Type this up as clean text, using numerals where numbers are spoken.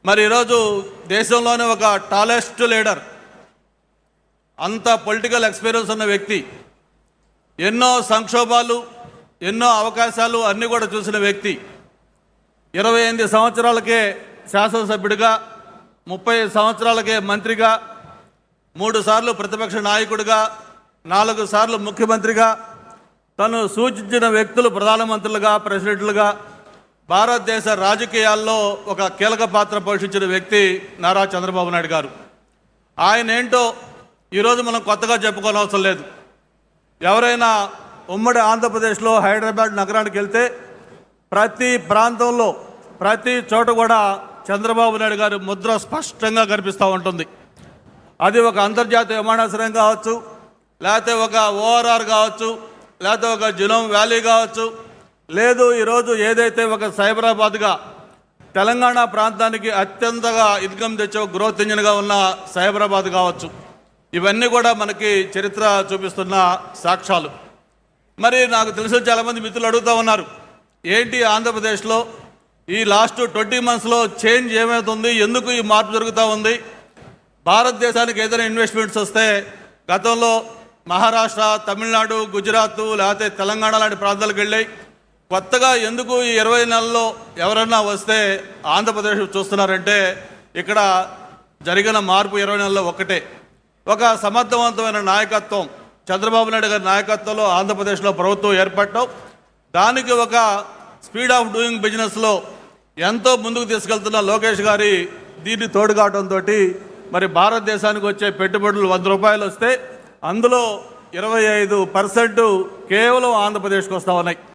మరి ఈరోజు దేశంలోనే ఒక టాలెస్ట్ లీడర్, అంత పొలిటికల్ ఎక్స్పీరియన్స్ ఉన్న వ్యక్తి, ఎన్నో సంక్షోభాలు, ఎన్నో అవకాశాలు అన్నీ కూడా చూసిన వ్యక్తి, 28 సంవత్సరాలకే శాసనసభ్యుడిగా, 30 సంవత్సరాలకే మంత్రిగా, 3 సార్లు ప్రతిపక్ష నాయకుడిగా, 4 సార్లు ముఖ్యమంత్రిగా, తను సూచించిన వ్యక్తులు ప్రధానమంత్రులుగా, ప్రెసిడెంట్లుగా భారతదేశ రాజకీయాల్లో ఒక కీలక పాత్ర పోషించిన వ్యక్తి నారా చంద్రబాబు నాయుడు గారు. ఆయన ఏంటో ఈరోజు మనం కొత్తగా చెప్పుకోనవసరం లేదు. ఎవరైనా ఉమ్మడి ఆంధ్రప్రదేశ్లో హైదరాబాద్ నగరానికి వెళ్తే ప్రతి ప్రాంతంలో, ప్రతి చోట కూడా చంద్రబాబు నాయుడు గారి ముద్ర స్పష్టంగా కనిపిస్తూ ఉంటుంది. అది ఒక అంతర్జాతీయ విమానాశ్రయం కావచ్చు, లేకపోతే ఒక ఓఆర్ఆర్ కావచ్చు, లేకపోతే ఒక జినోమ్ వ్యాలీ కావచ్చు, లేదు ఈరోజు ఏదైతే ఒక సైబరాబాద్గా తెలంగాణ ప్రాంతానికి అత్యంతగా ఇన్కమ్ తెచ్చే గ్రోత్ ఇంజిన్గా ఉన్న సైబరాబాద్ కావచ్చు, ఇవన్నీ కూడా మనకి చరిత్ర చూపిస్తున్న సాక్ష్యాలు. మరి నాకు తెలిసిన చాలామంది మిత్రులు అడుగుతూ ఉన్నారు, ఏంటి ఆంధ్రప్రదేశ్లో ఈ లాస్ట్ 20 monthsలో చేంజ్ ఏమవుతుంది, ఎందుకు ఈ మార్పు జరుగుతూ ఉంది? భారతదేశానికి ఏదైనా ఇన్వెస్ట్మెంట్స్ వస్తే గతంలో మహారాష్ట్ర, తమిళనాడు, గుజరాత్, లేకపోతే తెలంగాణ లాంటి ప్రాంతాలకు వెళ్ళాయి. కొత్తగా ఎందుకు ఈ 20 నెలల్లో ఎవరన్నా వస్తే ఆంధ్రప్రదేశ్ చూస్తున్నారంటే ఇక్కడ జరిగిన మార్పు 20 నెలల్లో ఒక్కటే. ఒక సమర్థవంతమైన నాయకత్వం, చంద్రబాబు నాయుడు గారి నాయకత్వంలో ఆంధ్రప్రదేశ్లో ప్రభుత్వం ఏర్పడటం, దానికి ఒక స్పీడ్ ఆఫ్ డూయింగ్ బిజినెస్లో ఎంతో ముందుకు తీసుకెళ్తున్న లోకేష్ గారి దీన్ని తోడు కావడంతో మరి భారతదేశానికి వచ్చే పెట్టుబడులు 100 రూపాయలు వస్తే అందులో 25% కేవలం ఆంధ్రప్రదేశ్కి వస్తూ ఉన్నాయి.